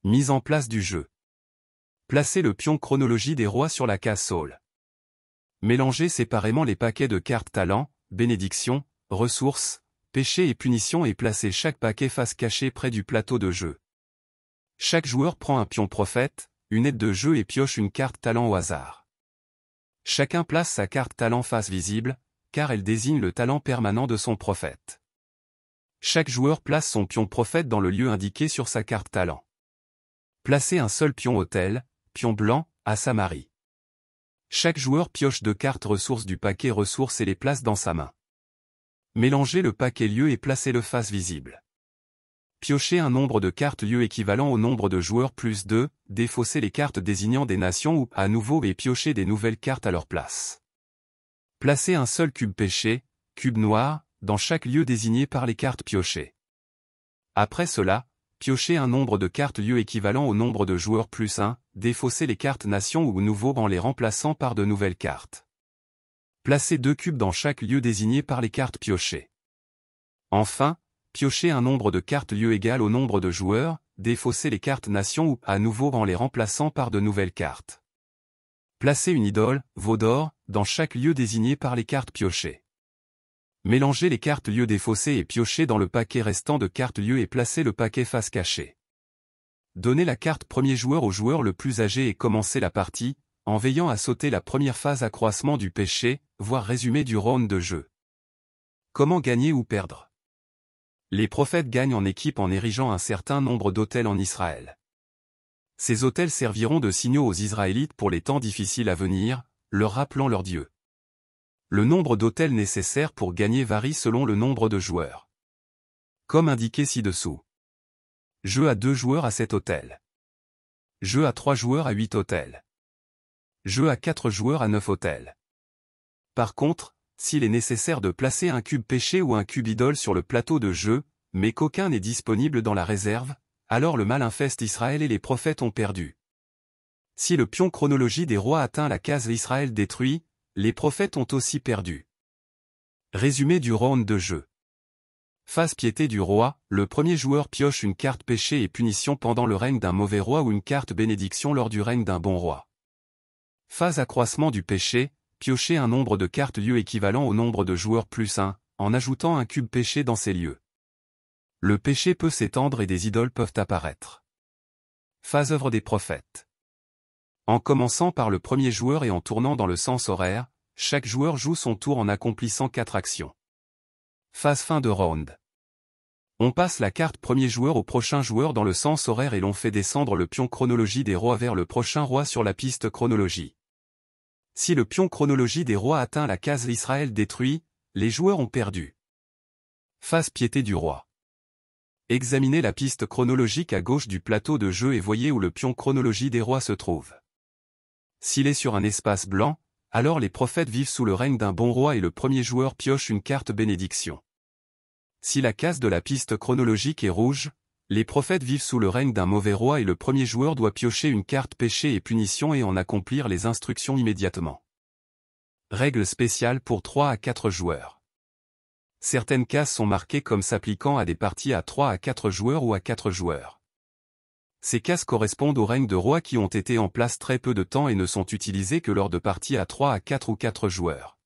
Mise en place du jeu. Placez le pion chronologie des rois sur la case Saul. Mélangez séparément les paquets de cartes talent, bénédiction, ressources, péché et punition et placez chaque paquet face cachée près du plateau de jeu. Chaque joueur prend un pion prophète, une aide de jeu et pioche une carte talent au hasard. Chacun place sa carte talent face visible, car elle désigne le talent permanent de son prophète. Chaque joueur place son pion prophète dans le lieu indiqué sur sa carte talent. Placez un seul pion autel, pion blanc, à Samarie. Chaque joueur pioche 2 cartes ressources du paquet ressources et les place dans sa main. Mélangez le paquet lieu et placez-le face visible. Piochez un nombre de cartes lieu équivalent au nombre de joueurs plus 2, défaussez les cartes désignant des nations ou, à nouveau et piochez des nouvelles cartes à leur place. Placez un seul cube péché, cube noir, dans chaque lieu désigné par les cartes piochées. Après cela, piochez un nombre de cartes lieu équivalent au nombre de joueurs plus 1, défaussez les cartes nations ou nouveaux en les remplaçant par de nouvelles cartes. Placez 2 cubes dans chaque lieu désigné par les cartes piochées. Enfin, piochez un nombre de cartes lieu égal au nombre de joueurs, défaussez les cartes nations ou, à nouveau en les remplaçant par de nouvelles cartes. Placez une idole, veau d'or, dans chaque lieu désigné par les cartes piochées. Mélangez les cartes lieu défaussées et piochez dans le paquet restant de cartes lieu et placez le paquet face cachée. Donnez la carte premier joueur au joueur le plus âgé et commencez la partie, en veillant à sauter la première phase accroissement du péché, voire résumé du round de jeu. Comment gagner ou perdre? Les prophètes gagnent en équipe en érigeant un certain nombre d'autels en Israël. Ces autels serviront de signaux aux Israélites pour les temps difficiles à venir, leur rappelant leur Dieu. Le nombre d'autels nécessaires pour gagner varie selon le nombre de joueurs. Comme indiqué ci-dessous. Jeu à 2 joueurs à 7 autels. Jeu à 3 joueurs à 8 autels. Jeu à 4 joueurs à 9 autels. Par contre, s'il est nécessaire de placer un cube péché ou un cube idole sur le plateau de jeu, mais qu'aucun n'est disponible dans la réserve, alors le mal infeste Israël et les prophètes ont perdu. Si le pion chronologie des rois atteint la case Israël détruit, les prophètes ont aussi perdu. Résumé du round de jeu. Phase piété du roi, le premier joueur pioche une carte péché et punition pendant le règne d'un mauvais roi ou une carte bénédiction lors du règne d'un bon roi. Phase accroissement du péché, piochez un nombre de cartes lieu équivalent au nombre de joueurs plus 1, en ajoutant un cube péché dans ces lieux. Le péché peut s'étendre et des idoles peuvent apparaître. Phase œuvre des prophètes. En commençant par le premier joueur et en tournant dans le sens horaire, chaque joueur joue son tour en accomplissant 4 actions. Phase fin de round. On passe la carte premier joueur au prochain joueur dans le sens horaire et l'on fait descendre le pion chronologie des rois vers le prochain roi sur la piste chronologie. Si le pion chronologie des rois atteint la case Israël détruit, les joueurs ont perdu. Phase piété du roi. Examinez la piste chronologique à gauche du plateau de jeu et voyez où le pion chronologie des rois se trouve. S'il est sur un espace blanc, alors les prophètes vivent sous le règne d'un bon roi et le premier joueur pioche une carte bénédiction. Si la case de la piste chronologique est rouge, les prophètes vivent sous le règne d'un mauvais roi et le premier joueur doit piocher une carte péché et punition et en accomplir les instructions immédiatement. Règle spéciale pour 3 à 4 joueurs. Certaines cases sont marquées comme s'appliquant à des parties à 3 à 4 joueurs ou à 4 joueurs. Ces cases correspondent aux règnes de rois qui ont été en place très peu de temps et ne sont utilisées que lors de parties à 3 à 4 ou 4 joueurs.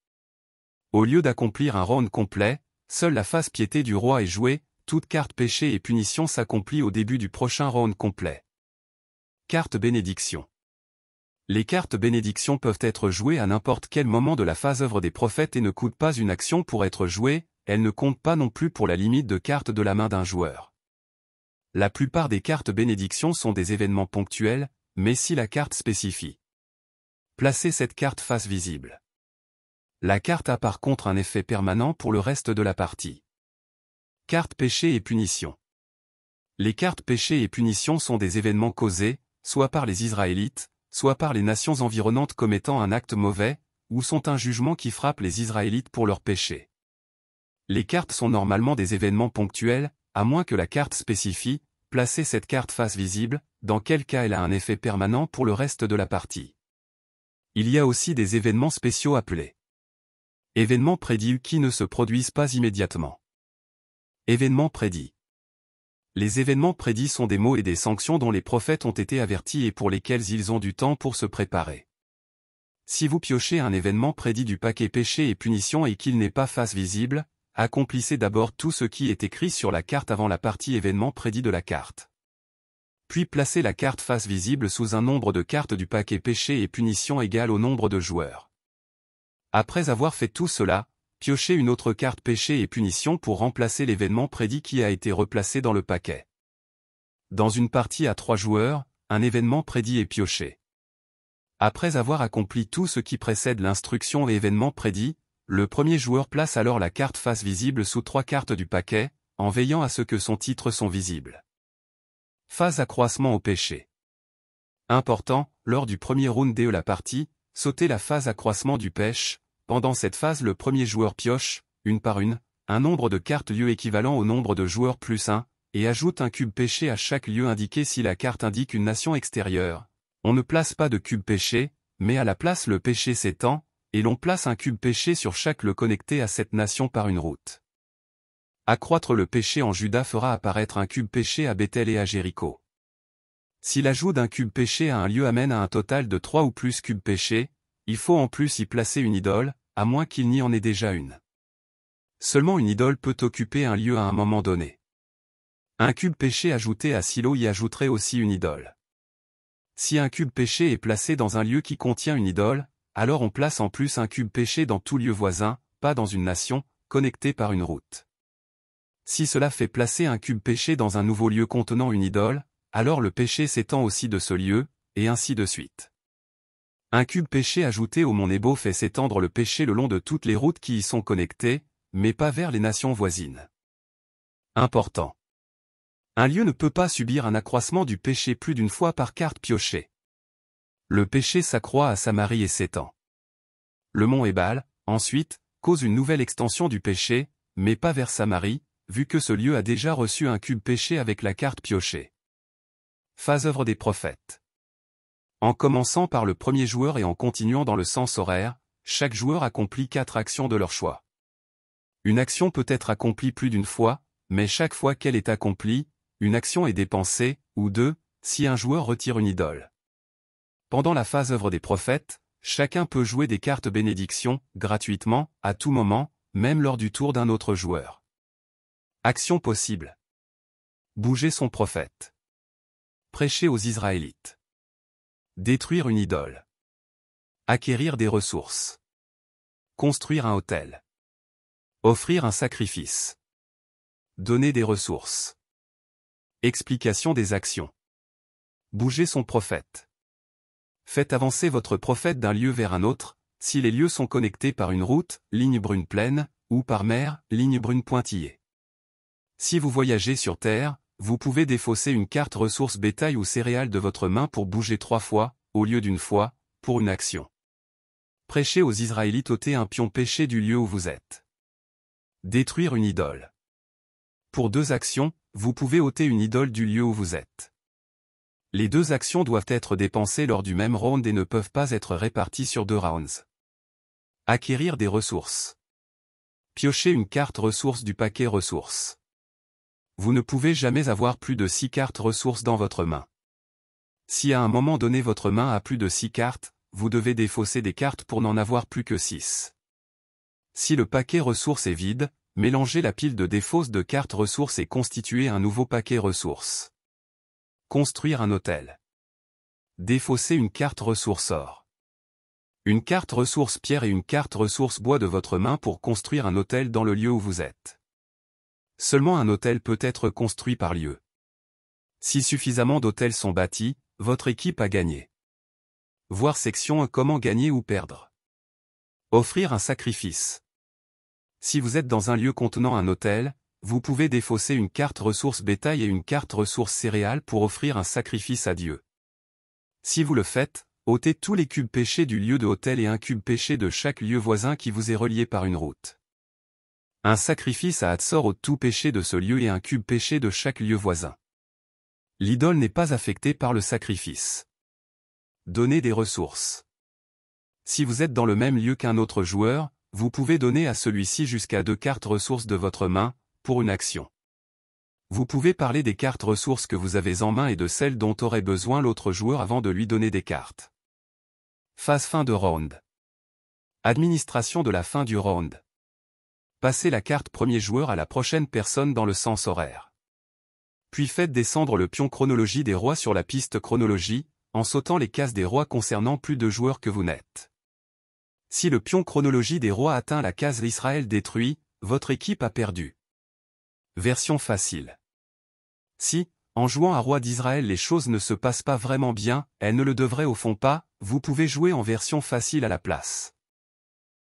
Au lieu d'accomplir un round complet, seule la phase piété du roi est jouée, toute carte péché et punition s'accomplit au début du prochain round complet. Carte bénédiction. Les cartes bénédiction peuvent être jouées à n'importe quel moment de la phase œuvre des prophètes et ne coûtent pas une action pour être jouées, elles ne comptent pas non plus pour la limite de cartes de la main d'un joueur. La plupart des cartes bénédiction sont des événements ponctuels, mais si la carte spécifie. Placez cette carte face visible. La carte a par contre un effet permanent pour le reste de la partie. Carte péché et punition. Les cartes péché et punition sont des événements causés, soit par les Israélites, soit par les nations environnantes commettant un acte mauvais, ou sont un jugement qui frappe les Israélites pour leurs péchés. Les cartes sont normalement des événements ponctuels, à moins que la carte spécifie, placez cette carte face visible, dans quel cas elle a un effet permanent pour le reste de la partie. Il y a aussi des événements spéciaux appelés événements prédits qui ne se produisent pas immédiatement. Événements prédits. Les événements prédits sont des maux et des sanctions dont les prophètes ont été avertis et pour lesquels ils ont du temps pour se préparer. Si vous piochez un événement prédit du paquet péché et punition et qu'il n'est pas face visible, accomplissez d'abord tout ce qui est écrit sur la carte avant la partie événement prédit de la carte. Puis placez la carte face visible sous un nombre de cartes du paquet péché et punition égal au nombre de joueurs. Après avoir fait tout cela, piochez une autre carte péché et punition pour remplacer l'événement prédit qui a été replacé dans le paquet. Dans une partie à 3 joueurs, un événement prédit est pioché. Après avoir accompli tout ce qui précède l'instruction et événement prédit, le premier joueur place alors la carte face visible sous 3 cartes du paquet, en veillant à ce que son titre sont visibles. Phase accroissement au péché. Important, lors du premier round de la partie, sautez la phase accroissement du pêche. Pendant cette phase le premier joueur pioche, une par une, un nombre de cartes lieu équivalent au nombre de joueurs plus 1, et ajoute un cube péché à chaque lieu indiqué si la carte indique une nation extérieure. On ne place pas de cube péché, mais à la place le péché s'étend, et l'on place un cube péché sur chaque lieu connecté à cette nation par une route. Accroître le péché en Juda fera apparaître un cube péché à Bethel et à Jéricho. Si l'ajout d'un cube péché à un lieu amène à un total de 3 ou plus cubes péchés, il faut en plus y placer une idole, à moins qu'il n'y en ait déjà une. Seulement une idole peut occuper un lieu à un moment donné. Un cube péché ajouté à Silo y ajouterait aussi une idole. Si un cube péché est placé dans un lieu qui contient une idole, alors on place en plus un cube péché dans tout lieu voisin, pas dans une nation, connecté par une route. Si cela fait placer un cube péché dans un nouveau lieu contenant une idole, alors le péché s'étend aussi de ce lieu, et ainsi de suite. Un cube péché ajouté au mont Nebo fait s'étendre le péché le long de toutes les routes qui y sont connectées, mais pas vers les nations voisines. Important. Un lieu ne peut pas subir un accroissement du péché plus d'une fois par carte piochée. Le péché s'accroît à Samarie et s'étend. Le mont Ébal, ensuite, cause une nouvelle extension du péché, mais pas vers Samarie, vu que ce lieu a déjà reçu un cube péché avec la carte piochée. Phase œuvre des prophètes. En commençant par le premier joueur et en continuant dans le sens horaire, chaque joueur accomplit 4 actions de leur choix. Une action peut être accomplie plus d'une fois, mais chaque fois qu'elle est accomplie, une action est dépensée, ou 2, si un joueur retire une idole. Pendant la phase œuvre des prophètes, chacun peut jouer des cartes bénédiction, gratuitement, à tout moment, même lors du tour d'un autre joueur. Action possible. Bouger son prophète. Prêcher aux Israélites. Détruire une idole. Acquérir des ressources. Construire un autel. Offrir un sacrifice. Donner des ressources. Explication des actions. Bouger son prophète. Faites avancer votre prophète d'un lieu vers un autre, si les lieux sont connectés par une route, ligne brune pleine, ou par mer, ligne brune pointillée. Si vous voyagez sur terre, vous pouvez défausser une carte ressources bétail ou céréales de votre main pour bouger 3 fois, au lieu d'une fois, pour une action. Prêcher aux Israélites ôter un pion péché du lieu où vous êtes. Détruire une idole. Pour 2 actions, vous pouvez ôter une idole du lieu où vous êtes. Les 2 actions doivent être dépensées lors du même round et ne peuvent pas être réparties sur 2 rounds. Acquérir des ressources. Piocher une carte ressources du paquet ressources. Vous ne pouvez jamais avoir plus de 6 cartes ressources dans votre main. Si à un moment donné votre main a plus de 6 cartes, vous devez défausser des cartes pour n'en avoir plus que 6. Si le paquet ressources est vide, mélangez la pile de défausse de cartes ressources et constituez un nouveau paquet ressources. Construire un autel. Défausser une carte ressource or. Une carte ressource pierre et une carte ressource bois de votre main pour construire un autel dans le lieu où vous êtes. Seulement un autel peut être construit par lieu. Si suffisamment d'autels sont bâtis, votre équipe a gagné. Voir section 1 comment gagner ou perdre. Offrir un sacrifice. Si vous êtes dans un lieu contenant un autel, vous pouvez défausser une carte ressource bétail et une carte ressource céréales pour offrir un sacrifice à Dieu. Si vous le faites, ôtez tous les cubes péchés du lieu de autel et un cube péché de chaque lieu voisin qui vous est relié par une route. Un sacrifice à Hatzor ôte tout péché de ce lieu et un cube péché de chaque lieu voisin. L'idole n'est pas affectée par le sacrifice. Donner des ressources. Si vous êtes dans le même lieu qu'un autre joueur, vous pouvez donner à celui-ci jusqu'à 2 cartes ressources de votre main, pour une action. Vous pouvez parler des cartes ressources que vous avez en main et de celles dont aurait besoin l'autre joueur avant de lui donner des cartes. Phase fin de round. Administration de la fin du round. Passez la carte premier joueur à la prochaine personne dans le sens horaire. Puis faites descendre le pion chronologie des rois sur la piste chronologie, en sautant les cases des rois concernant plus de joueurs que vous n'êtes. Si le pion chronologie des rois atteint la case Israël détruit, votre équipe a perdu. Version facile. Si, en jouant à roi d'Israël les choses ne se passent pas vraiment bien, elles ne le devraient au fond pas, vous pouvez jouer en version facile à la place.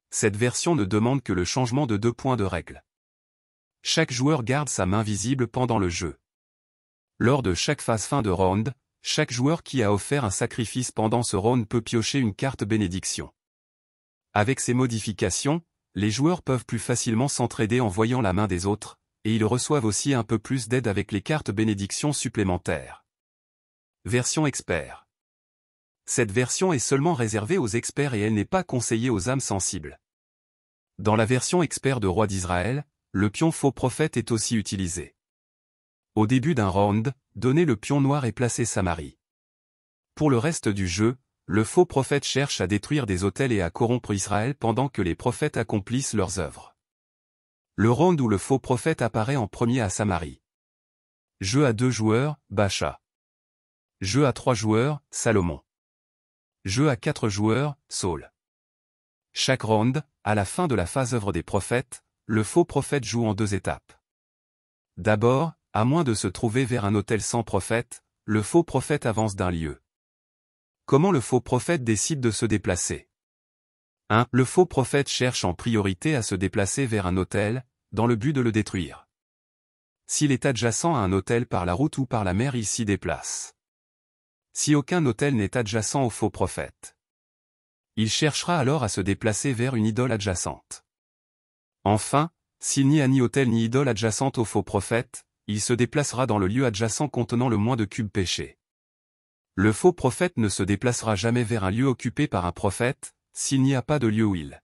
Cette version ne demande que le changement de 2 points de règle. Chaque joueur garde sa main visible pendant le jeu. Lors de chaque phase fin de round, chaque joueur qui a offert un sacrifice pendant ce round peut piocher une carte bénédiction. Avec ces modifications, les joueurs peuvent plus facilement s'entraider en voyant la main des autres, et ils reçoivent aussi un peu plus d'aide avec les cartes bénédiction supplémentaires. Version expert. Cette version est seulement réservée aux experts et elle n'est pas conseillée aux âmes sensibles. Dans la version expert de Roi d'Israël, le pion faux prophète est aussi utilisé. Au début d'un round, donnez le pion noir et placez Samarie. Pour le reste du jeu, le faux prophète cherche à détruire des autels et à corrompre Israël pendant que les prophètes accomplissent leurs œuvres. Le round où le faux prophète apparaît en premier à Samarie. Jeu à 2 joueurs, Bacha. Jeu à 3 joueurs, Salomon. Jeu à 4 joueurs, Saul. Chaque round, à la fin de la phase œuvre des prophètes, le faux prophète joue en 2 étapes. D'abord, à moins de se trouver vers un autel sans prophète, le faux prophète avance d'un lieu. Comment le faux prophète décide de se déplacer? 1. Le faux prophète cherche en priorité à se déplacer vers un autel, dans le but de le détruire. S'il est adjacent à un autel par la route ou par la mer, il s'y déplace. Si aucun autel n'est adjacent au faux prophète, il cherchera alors à se déplacer vers une idole adjacente. Enfin, s'il n'y a ni autel ni idole adjacente au faux prophète, il se déplacera dans le lieu adjacent contenant le moins de cubes péchés. Le faux prophète ne se déplacera jamais vers un lieu occupé par un prophète, s'il n'y a pas de lieu où il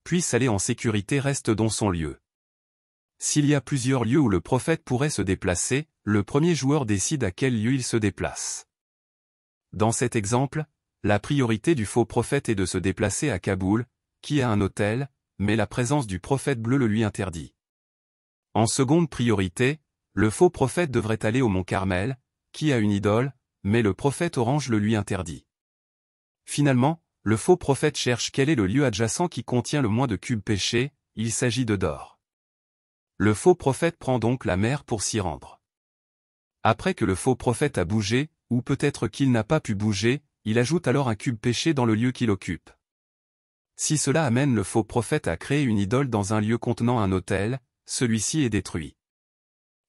puisse aller en sécurité reste dans son lieu. S'il y a plusieurs lieux où le prophète pourrait se déplacer, le premier joueur décide à quel lieu il se déplace. Dans cet exemple, la priorité du faux prophète est de se déplacer à Kaboul, qui a un autel, mais la présence du prophète bleu le lui interdit. En seconde priorité, le faux prophète devrait aller au mont Carmel, qui a une idole, mais le prophète orange le lui interdit. Finalement, le faux prophète cherche quel est le lieu adjacent qui contient le moins de cubes péchés, il s'agit de Dor. Le faux prophète prend donc la mer pour s'y rendre. Après que le faux prophète a bougé, ou peut-être qu'il n'a pas pu bouger, il ajoute alors un cube péché dans le lieu qu'il occupe. Si cela amène le faux prophète à créer une idole dans un lieu contenant un autel, celui-ci est détruit.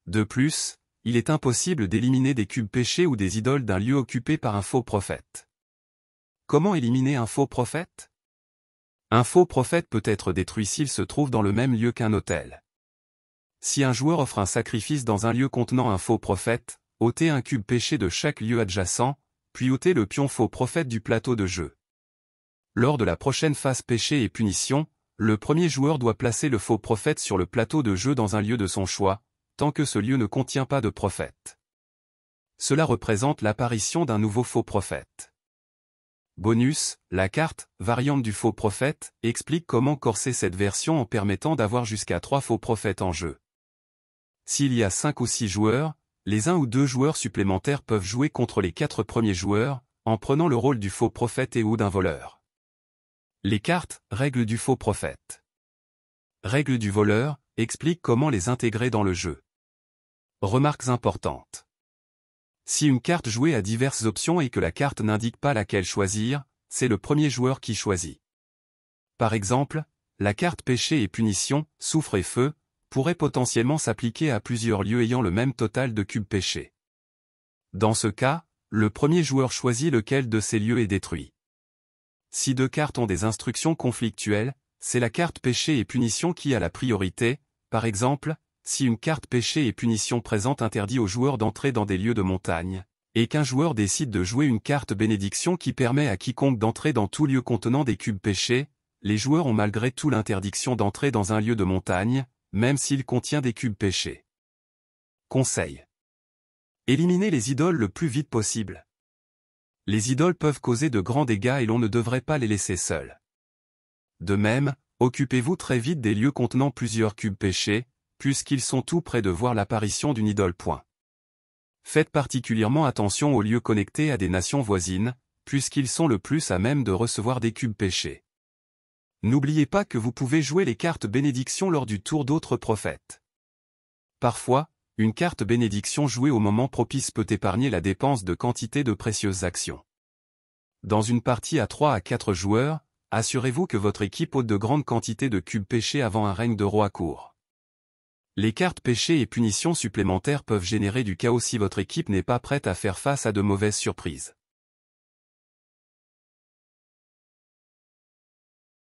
De plus, il est impossible d'éliminer des cubes péchés ou des idoles d'un lieu occupé par un faux prophète. Comment éliminer un faux prophète? Un faux prophète peut être détruit s'il se trouve dans le même lieu qu'un autel. Si un joueur offre un sacrifice dans un lieu contenant un faux prophète, ôtez un cube péché de chaque lieu adjacent, puis ôtez le pion faux prophète du plateau de jeu. Lors de la prochaine phase péché et punition, le premier joueur doit placer le faux prophète sur le plateau de jeu dans un lieu de son choix, tant que ce lieu ne contient pas de prophète. Cela représente l'apparition d'un nouveau faux prophète. Bonus, la carte, variante du faux prophète, explique comment corser cette version en permettant d'avoir jusqu'à 3 faux prophètes en jeu. S'il y a 5 ou 6 joueurs, les 1 ou 2 joueurs supplémentaires peuvent jouer contre les 4 premiers joueurs, en prenant le rôle du faux prophète et ou d'un voleur. Les cartes, règles du faux prophète. Règles du voleur, expliquent comment les intégrer dans le jeu. Remarques importantes. Si une carte jouée a diverses options et que la carte n'indique pas laquelle choisir, c'est le premier joueur qui choisit. Par exemple, la carte péché et punition, souffre et feu, pourrait potentiellement s'appliquer à plusieurs lieux ayant le même total de cubes péchés. Dans ce cas, le premier joueur choisit lequel de ces lieux est détruit. Si 2 cartes ont des instructions conflictuelles, c'est la carte péché et punition qui a la priorité, par exemple, si une carte péché et punition présente interdit aux joueurs d'entrer dans des lieux de montagne, et qu'un joueur décide de jouer une carte bénédiction qui permet à quiconque d'entrer dans tout lieu contenant des cubes péchés, les joueurs ont malgré tout l'interdiction d'entrer dans un lieu de montagne, même s'il contient des cubes péchés. Conseil. Éliminez les idoles le plus vite possible. Les idoles peuvent causer de grands dégâts et l'on ne devrait pas les laisser seuls. De même, occupez-vous très vite des lieux contenant plusieurs cubes pêchés, puisqu'ils sont tout près de voir l'apparition d'une idole. Faites particulièrement attention aux lieux connectés à des nations voisines, puisqu'ils sont le plus à même de recevoir des cubes pêchés. N'oubliez pas que vous pouvez jouer les cartes bénédiction lors du tour d'autres prophètes. Parfois, une carte bénédiction jouée au moment propice peut épargner la dépense de quantité de précieuses actions. Dans une partie à 3 à 4 joueurs, assurez-vous que votre équipe ôte de grandes quantités de cubes pêchés avant un règne de roi court. Les cartes pêchées et punitions supplémentaires peuvent générer du chaos si votre équipe n'est pas prête à faire face à de mauvaises surprises.